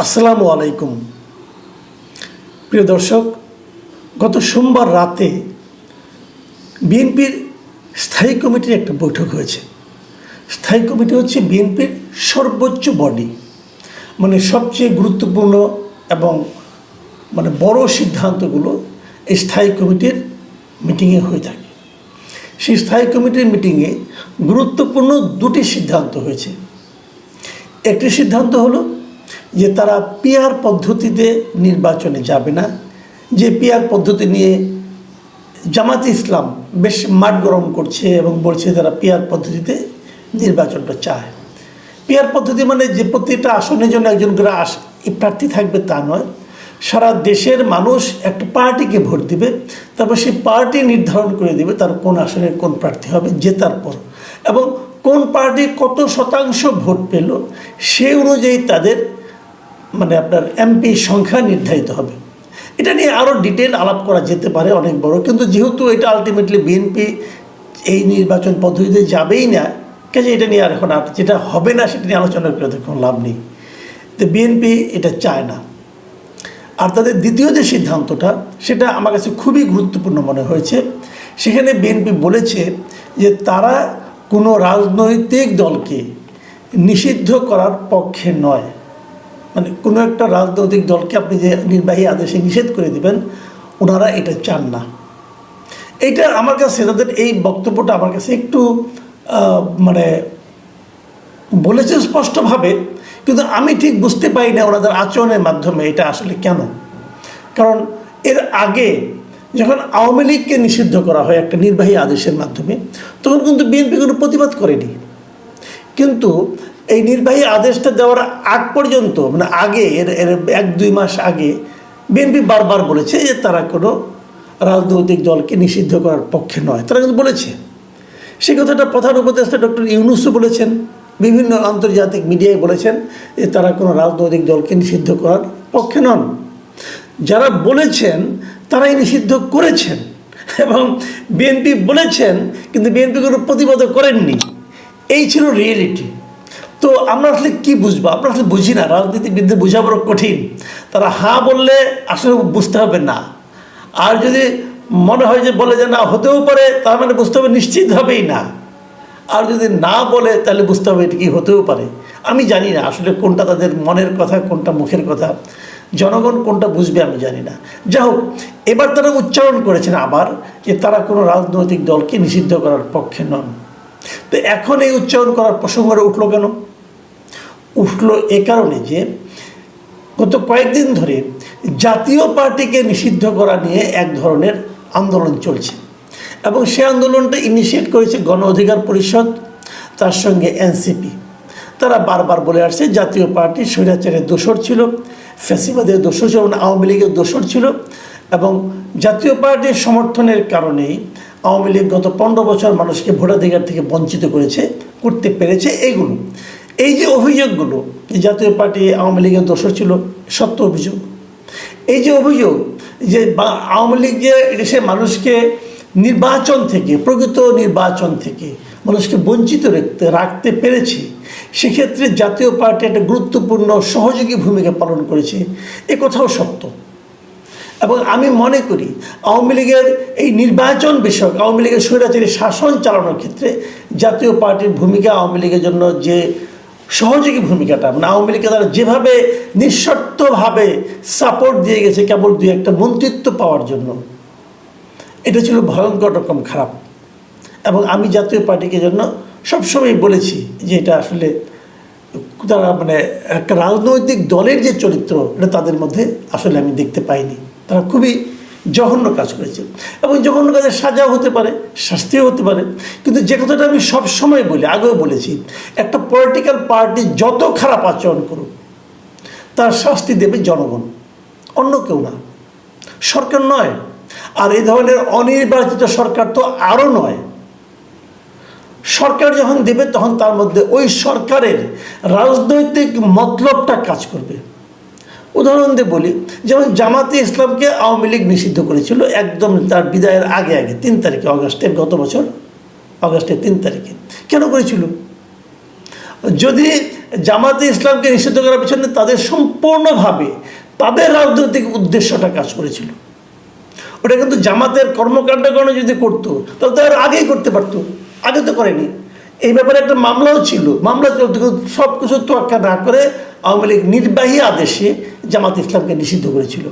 আসসালামু আলাইকুম। প্রিয় দর্শক, গত সোমবার রাতে বিএনপির স্থায়ী কমিটির একটা বৈঠক হয়েছে। স্থায়ী কমিটি হচ্ছে বিএনপির সর্বোচ্চ বডি, মানে সবচেয়ে গুরুত্বপূর্ণ এবং বড় সিদ্ধান্তগুলো এই স্থায়ী কমিটির মিটিংয়ে হয়ে থাকে। সেই স্থায়ী কমিটির মিটিংয়ে গুরুত্বপূর্ণ দুটি সিদ্ধান্ত হয়েছে। একটি সিদ্ধান্ত হলো যে তারা পিআর পদ্ধতিতে নির্বাচনে যাবে না, যে পিআর পদ্ধতি নিয়ে জামাতে ইসলাম বেশ মাঠ গরম করছে এবং বলছে তারা পিআর পদ্ধতিতে নির্বাচনটা চায়। পিআর পদ্ধতি মানে যে প্রতিটা আসনের জন্য একজন করে প্রার্থী থাকবে তা নয়, সারা দেশের মানুষ একটা পার্টিকে ভোট দিবে, তারপর সেই পার্টি নির্ধারণ করে দেবে তার কোন আসনে কোন প্রার্থী হবে জেতার পর, এবং কোন পার্টি কত শতাংশ ভোট পেল সেই অনুযায়ী তাদের আপনার এমপি সংখ্যা নির্ধারিত হবে। এটা নিয়ে আরও ডিটেল আলাপ করা যেতে পারে, অনেক বড়, কিন্তু যেহেতু এটা আলটিমেটলি বিএনপি এই নির্বাচন পদ্ধতিতে যাবেই না, কাজে এটা নিয়ে আর এখন যেটা হবে না সেটা নিয়ে আলোচনা করে কোনো লাভ নেই। তো বিএনপি এটা চায় না। আর তাদের দ্বিতীয় যে সিদ্ধান্তটা, সেটা আমার কাছে খুবই গুরুত্বপূর্ণ মনে হয়েছে। সেখানে বিএনপি বলেছে যে তারা কোনো রাজনৈতিক দলকে নিষিদ্ধ করার পক্ষে নয়। কোনো একটা রাজনৈতিক দলকে আপনি যে নির্বাহী আদেশে নিষেধ করে দেবেন, ওনারা এটা চান না। এইটা আমার কাছে, তাদের এই বক্তব্যটা আমার কাছে একটু বলেছে স্পষ্টভাবে, কিন্তু আমি ঠিক বুঝতে পারি না ওনাদের আচরণের মাধ্যমে এটা আসলে কেন। কারণ এর আগে যখন আওয়ামী লীগকে নিষিদ্ধ করা হয় একটা নির্বাহী আদেশের মাধ্যমে, তখন কিন্তু বিএনপি কোনো প্রতিবাদ করেনি। কিন্তু এই নির্বাহী আদেশটা দেওয়ার আগ পর্যন্ত, আগে এর 1-2 মাস আগে বিএনপি বারবার বলেছে যে তারা কোনো রাজনৈতিক দলকে নিষিদ্ধ করার পক্ষে নয়। তারা কিন্তু বলেছে, সেই কথাটা প্রধান উপদেষ্টা ডক্টর ইউনূসও বলেছেন, বিভিন্ন আন্তর্জাতিক মিডিয়ায় বলেছেন যে তারা কোনো রাজনৈতিক দলকে নিষিদ্ধ করার পক্ষে নন। যারা বলেছেন তারাই নিষিদ্ধ করেছেন, এবং বিএনপি বলেছেন কিন্তু বিএনপি কোনো প্রতিবাদও করেননি। এই ছিল রিয়েলিটি। তো আমরা আসলে কী বুঝবো? আমরা আসলে বুঝি না, রাজনীতিবিদদের বোঝা বড় কঠিন। তারা হ্যাঁ বললে আসলে বুঝতে হবে না, আর যদি মনে হয় যে বলে যে না হতেও পারে, তার মানে বুঝতে হবে নিশ্চিত হবেই না, আর যদি না বলে তাহলে বুঝতে হবে এটা কি হতেও পারে। আমি জানি না আসলে কোনটা তাদের মনের কথা, কোনটা মুখের কথা, জনগণ কোনটা বুঝবে আমি জানি না। যা হোক, এবার তারা উচ্চারণ করেছেন আবার যে তারা কোনো রাজনৈতিক দলকে নিষিদ্ধ করার পক্ষে নন। তো এখন এই উচ্চারণ করার প্রসঙ্গটা উঠলো কেন? উঠলো এ কারণে যে গত কয়েকদিন ধরে জাতীয় পার্টিকে নিষিদ্ধ করা নিয়ে এক ধরনের আন্দোলন চলছে, এবং সে আন্দোলনটা ইনিশিয়েট করেছে গণ অধিকার পরিষদ, তার সঙ্গে এনসিপি। তারা বারবার বলে আসছে জাতীয় পার্টি স্বৈরাচারের দোসর ছিল, ফ্যাসিবাদের দোসর ছিল, আওয়ামী লীগের দোসর ছিল, এবং জাতীয় পার্টির সমর্থনের কারণেই আওয়ামী লীগ গত 15 বছর মানুষকে ভোটাধিকার থেকে বঞ্চিত করতে পেরেছে। এই যে অভিযোগগুলো, জাতীয় পার্টি আওয়ামী লীগের দোসর ছিল, সত্য অভিযোগ। এই যে অভিযোগ যে আওয়ামী লীগ যে দেশে মানুষকে নির্বাচন থেকে, প্রকৃত নির্বাচন থেকে মানুষকে বঞ্চিত রাখতে পেরেছে, সেক্ষেত্রে জাতীয় পার্টি একটা গুরুত্বপূর্ণ সহযোগী ভূমিকা পালন করেছে, এ কথাও সত্য। এবং আমি মনে করি আওয়ামী লীগের এই নির্বাচন বিষয়ক, আওয়ামী লীগের স্বৈরাচারী শাসন চালানোর ক্ষেত্রে জাতীয় পার্টির ভূমিকা, আওয়ামী লীগের জন্য যে সহযোগী ভূমিকাটা, আওয়ামী লীগকে তারা যেভাবে নিঃশর্তভাবে সাপোর্ট দিয়ে গেছে কেবল 2-1টা মন্ত্রিত্ব পাওয়ার জন্য, এটা ছিল ভয়ঙ্কর রকম খারাপ। এবং আমি জাতীয় পার্টিকে জন্য সবসময় বলেছি যে এটা আসলে তারা একটা রাজনৈতিক দলের যে চরিত্র, এটা তাদের মধ্যে আসলে আমি দেখতে পাইনি। তারা খুবই জঘন্য কাজ করেছে, এবং জঘন্য কাজের সাজাও হতে পারে, শাস্তিও হতে পারে। কিন্তু যে কথাটা আমি সবসময় বলি, আগেও বলেছি, একটা পলিটিক্যাল পার্টি যত খারাপ আচরণ করুক তার শাস্তি দেবে জনগণ, অন্য কেউ না, সরকার নয়। আর এই ধরনের অনির্বাচিত সরকার তো আরও নয়। সরকার যখন দেবে তখন তার মধ্যে ওই সরকারের রাজনৈতিক মতলবটা কাজ করবে। উদাহরণ দিয়ে বলি, যেমন জামাতে ইসলামকে আওয়ামী লীগ নিষিদ্ধ করেছিল একদম তার বিদায়ের আগে 3 তারিখে, গত বছর অগাস্টের 3 তারিখে। কেন করেছিল? যদি জামাতে ইসলামকে নিষিদ্ধ করার পিছনে তাদের সম্পূর্ণভাবে তাদের রাজনৈতিক উদ্দেশ্যটা কাজ করেছিল। ওটা কিন্তু জামাতের কর্মকাণ্ডকরণ যদি করতো তাহলে তো আর আগেই করতে পারতো, আগে তো করেনি। এই ব্যাপারে একটা মামলাও ছিল, মামলা চলতে সব কিছু তোয়াক্কা না করে আওয়ামী লীগ নির্বাহী আদেশে জামাত ইসলামকে নিষিদ্ধ করেছিল।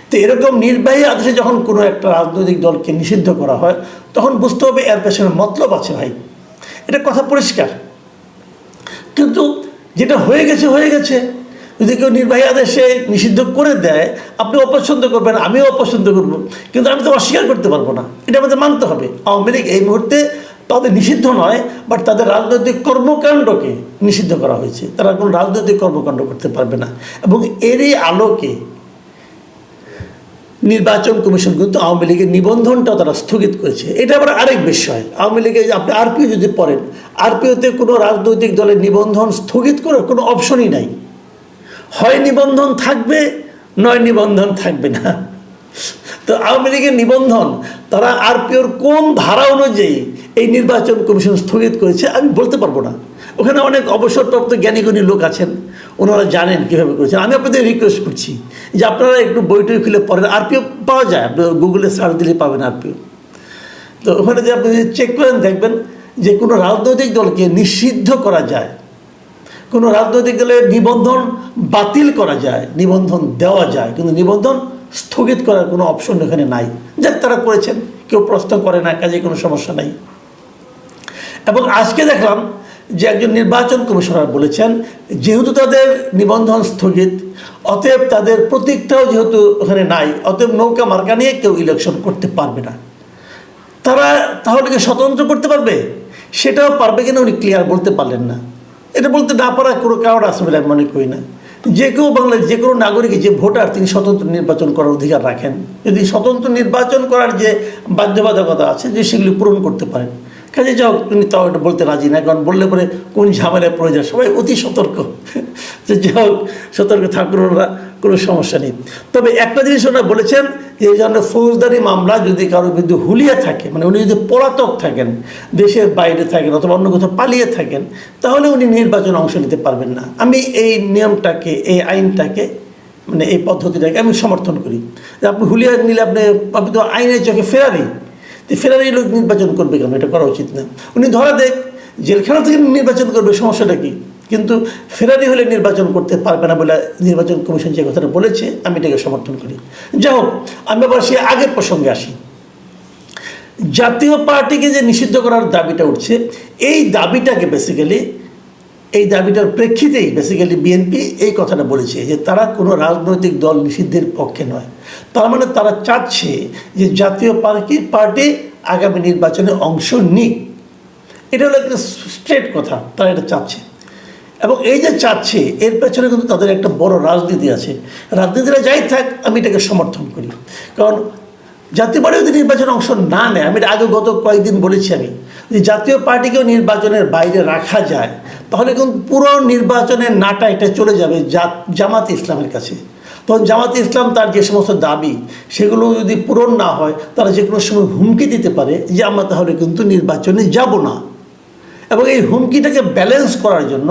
তো এরকম নির্বাহী আদেশে যখন কোনো একটা রাজনৈতিক দলকে নিষিদ্ধ করা হয় তখন বুঝতে হবে এর পেছনে মতলব আছে ভাই, এটা কথা পরিষ্কার। কিন্তু যেটা হয়ে গেছে হয়ে গেছে। যদি কেউ নির্বাহী আদেশে নিষিদ্ধ করে দেয় আপনি অপছন্দ করবেন, আমিও অপছন্দ করব, কিন্তু আমি তো অস্বীকার করতে পারবো না, এটা আমাদের মানতে হবে। আওয়ামী লীগ এই মুহূর্তে তাদের নিষিদ্ধ নয়, বাট তাদের রাজনৈতিক কর্মকাণ্ডকে নিষিদ্ধ করা হয়েছে। তারা কোনো রাজনৈতিক কর্মকাণ্ড করতে পারবে না। এবং এরই আলোকে নির্বাচন কমিশন কিন্তু আওয়ামী লীগের নিবন্ধনটাও তারা স্থগিত করেছে। এটা আবার আরেক বিষয়। আওয়ামী লীগে আপনি আরপিও যদি পড়েন, আরপিওতে কোনো রাজনৈতিক দলের নিবন্ধন স্থগিত করার কোনো অপশনই নাই। হয় নিবন্ধন থাকবে, নয় নিবন্ধন থাকবে না। তো আওয়ামী লীগের নিবন্ধন তারা আরপিওর কোন ধারা অনুযায়ী এই নির্বাচন কমিশন স্থগিত করেছে আমি বলতে পারবো না। ওখানে অনেক অবসরপ্রাপ্ত জ্ঞানীগুণী লোক আছেন, ওনারা জানেন কীভাবে করেছেন। আমি আপনাদের রিকোয়েস্ট করছি যে আপনারা একটু বইটই খুলে পড়েন। আরপিও পাওয়া যায়, আপনি গুগলে সার্চ দিলে পাবেন আরপিও। তো ওখানে যে আপনি চেক করেন দেখবেন যে কোনো রাজনৈতিক দলকে নিষিদ্ধ করা যায়, কোনো রাজনৈতিক দলের নিবন্ধন বাতিল করা যায়, নিবন্ধন দেওয়া যায়, কিন্তু নিবন্ধন স্থগিত করার কোনো অপশন এখানে নাই। যাক তারা করেছেন, কেউ প্রশ্ন করে না, কাজে কোনো সমস্যা নাই। এবং আজকে দেখলাম যে একজন নির্বাচন কমিশনার বলেছেন যেহেতু তাদের নিবন্ধন স্থগিত, অতএব তাদের প্রতীকটাও যেহেতু ওখানে নাই, অতএব নৌকা মার্কা নিয়ে কেউ ইলেকশন করতে পারবে না। তারা তাহলে কি স্বতন্ত্র করতে পারবে? সেটাও পারবে কিনা উনি ক্লিয়ার বলতে পারলেন না। এটা বলতে না পারা কোনো কারণ আছে বলে আমি মনে করি না। যে কেউ বাংলাদেশ যে কোনো নাগরিক, যে ভোটার, তিনি স্বতন্ত্র নির্বাচন করার অধিকার রাখেন। যদি স্বতন্ত্র নির্বাচন করার যে বাধ্যবাধকতা আছে যে সেগুলি পূরণ করতে পারেন, কাজে যাও তিনি তাও এটা বলতে রাজি না, কারণ বললে পরে কোন ঝামেলায় পড়ে যায়। সবাই অতি সতর্ক, যে যাও সতর্ক থাকুন, ওরা কোনো সমস্যা নেই। তবে একটা জিনিস ওরা বলেছেন যে এই ধরনের ফৌজদারি মামলা যদি কারোর বিরুদ্ধে হুলিয়া থাকে, মানে উনি যদি পলাতক থাকেন, দেশের বাইরে থাকেন অথবা অন্য কোথাও পালিয়ে থাকেন, তাহলে উনি নির্বাচনে অংশ নিতে পারবেন না। আমি এই নিয়মটাকে, এই আইনটাকে, মানে এই পদ্ধতিটাকে আমি সমর্থন করি। যে আপনি হুলিয়া নিলে আপনি তো আইনের চোখে ফেরারি, তো ফেরারি লোক নির্বাচন করবে কেন? এটা করা উচিত না। উনি ধরা দেখ জেলখানা থেকে নির্বাচন করবে, সমস্যাটা কি? কিন্তু ফেরারি হলে নির্বাচন করতে পারবে না বলে নির্বাচন কমিশন যে কথাটা বলেছে আমি এটাকে সমর্থন করি। যাই হোক, আমি আবার সে আগের প্রসঙ্গে আসি। জাতীয় পার্টিকে যে নিষিদ্ধ করার দাবিটা উঠছে, এই দাবিটাকে বেসিক্যালি, এই দাবিটার প্রেক্ষিতেই বেসিক্যালি বিএনপি এই কথাটা বলেছে যে তারা কোনো রাজনৈতিক দল নিষিদ্ধের পক্ষে নয়। তার মানে তারা চাচ্ছে যে জাতীয় পার্টি আগামী নির্বাচনে অংশ নিক। এটা হলো একটা স্ট্রেট কথা, তারা এটা চাচ্ছে। এবং এই যে চাচ্ছে এর পেছনে কিন্তু তাদের একটা বড় রাজনীতি আছে। রাজনীতিরা যাই থাক, আমি এটাকে সমর্থন করি। কারণ জাতীয় পার্টি যদি নির্বাচনে অংশ না নেয়, আমি এটা আগে গত কয়েকদিন বলেছি আমি, যে জাতীয় পার্টিকেও নির্বাচনের বাইরে রাখা যায়, তাহলে কিন্তু পুরো নির্বাচনের নাটা এটা চলে যাবে জামাত ইসলামের কাছে। তখন জামাত ইসলাম তার যে সমস্ত দাবি সেগুলো যদি পূরণ না হয়, তারা যে কোনো সময় হুমকি দিতে পারে যে আমরা তাহলে কিন্তু নির্বাচনে যাব না। এবং এই হুমকিটাকে ব্যালেন্স করার জন্য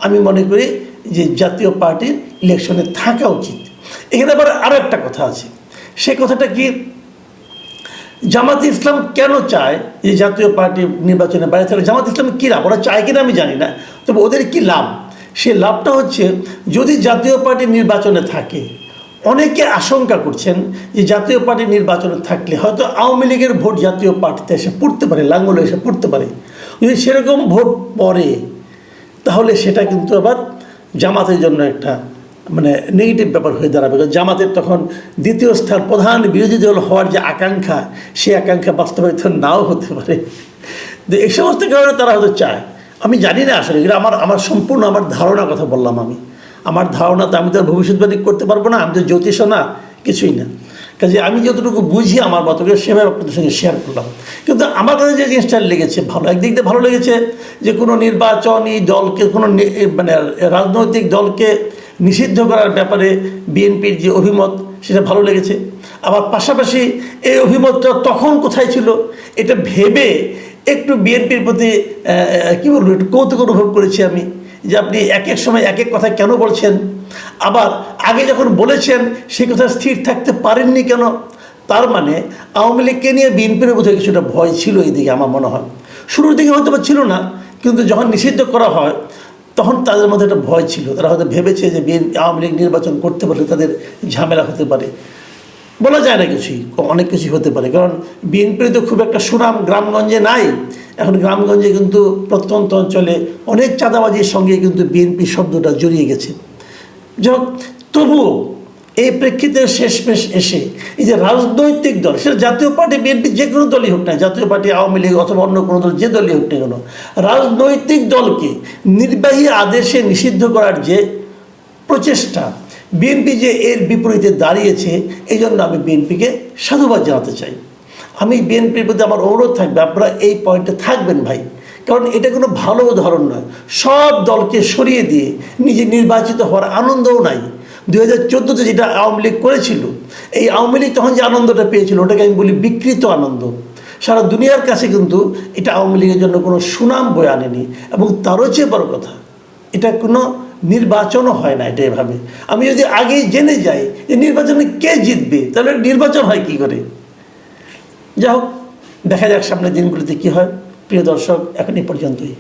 আমি মনে করি যে জাতীয় পার্টির ইলেকশনে থাকা উচিত। এখানে আবার আরও একটা কথা আছে, সেই কথাটা কি, জামাত ইসলাম কেন চায় যে জাতীয় পার্টি নির্বাচনে বাইরে থাকলে? জামাত ইসলামের কী লাভ? ওরা চায় কিনা আমি জানি না, তবে ওদের কী লাভ? সে লাভটা হচ্ছে যদি জাতীয় পার্টি নির্বাচনে থাকে, অনেকে আশঙ্কা করছেন যে জাতীয় পার্টি নির্বাচনে থাকলে হয়তো আওয়ামী লীগের ভোট জাতীয় পার্টিতে এসে পড়তে পারে, লাঙ্গলে এসে পড়তে পারে। যদি সেরকম ভোট পড়ে তাহলে সেটা কিন্তু আবার জামাতের জন্য একটা মানে নেগেটিভ ব্যাপার হয়ে দাঁড়াবে। জামাতের তখন দ্বিতীয় স্থান, প্রধান বিরোধী দল হওয়ার যে আকাঙ্ক্ষা, সেই আকাঙ্ক্ষা বাস্তবায়িত নাও হতে পারে। এই সমস্ত কারণে তারা হয়তো চায়, আমি জানি না আসলে। এটা আমার সম্পূর্ণ আমার ধারণা কথা বললাম আমি। আমার ধারণাতে আমি তো আর ভবিষ্যৎবাণী করতে পারবো না, আমি তো জ্যোতিষ না, কিছুই না। কাজে আমি যতটুকু বুঝি আমার মতো করে সেভাবে আপনাদের সঙ্গে শেয়ার করলাম। কিন্তু আমার কাছে যে জিনিসটা লেগেছে ভালো, একদিক দিয়ে ভালো লেগেছে যে কোনো নির্বাচনী দলকে, কোনো মানে রাজনৈতিক দলকে নিষিদ্ধ করার ব্যাপারে বিএনপির যে অভিমত সেটা ভালো লেগেছে। আবার পাশাপাশি এই অভিমতটা তখন কোথায় ছিল এটা ভেবে একটু বিএনপির প্রতি কী বলবো, একটু কৌতুক অনুভব করেছি আমি, যে আপনি এক এক সময় এক এক কথা কেন বলছেন, আবার আগে যখন বলেছেন সেই কথা স্থির থাকতে পারেননি কেন। তার মানে আওয়ামী লীগকে নিয়ে বিএনপির বোধহয় কিছুটা ভয় ছিল এইদিকে, আমার মনে হয়। শুরুর দিকে হয়তো বা ছিল না, কিন্তু যখন নিষিদ্ধ করা হয় তখন তাদের মধ্যে একটা ভয় ছিল। তারা হয়তো ভেবেছে যে আওয়ামী লীগ নির্বাচন করতে পারলে তাদের ঝামেলা হতে পারে। বলা যায় না কিছুই, অনেক কিছুই হতে পারে, কারণ বিএনপির তো খুব একটা সুনাম গ্রামগঞ্জে নাই। এখন গ্রামগঞ্জে কিন্তু প্রত্যন্ত অঞ্চলে অনেক চাঁদাবাজির সঙ্গে কিন্তু বিএনপি শব্দটা জড়িয়ে গেছে। যাক, তবুও এই প্রেক্ষিতে শেষমেশ এসে এই যে রাজনৈতিক দল, সেটা জাতীয় পার্টি বিএনপি যে কোনো দলই হোক না, জাতীয় পার্টি আওয়ামী লীগ অথবা অন্য কোনো দল, যে দলই হোক না কেন, রাজনৈতিক দলকে নির্বাহী আদেশে নিষিদ্ধ করার যে প্রচেষ্টা, বিএনপি যে এর বিপরীতে দাঁড়িয়েছে, এই জন্য আমি বিএনপিকে সাধুবাদ জানাতে চাই। আমি বিএনপির প্রতি আমার অনুরোধ থাকবে, আপনারা এই পয়েন্টে থাকবেন ভাই, কারণ এটা কোনো ভালো উদাহরণ নয়। সব দলকে সরিয়ে দিয়ে নিজে নির্বাচিত হওয়ার আনন্দও নাই। 2014-তে যেটা আওয়ামী লীগ করেছিল, এই আওয়ামী লীগ তখন যে আনন্দটা পেয়েছিল, ওটাকে আমি বলি বিকৃত আনন্দ। সারা দুনিয়ার কাছে কিন্তু এটা আওয়ামী লীগের জন্য কোনো সুনাম বয়ে আনেনি, এবং তারও চেয়ে বড় কথা, এটা কোনো নির্বাচনও হয় না এটা এভাবে। আমি যদি আগেই জেনে যাই যে নির্বাচনে কে জিতবে, তাহলে নির্বাচন হয় কী করে? যাই হোক, দেখা যাক সামনের দিনগুলিতে কী হয়। প্রিয় দর্শক, এখন এই পর্যন্তই।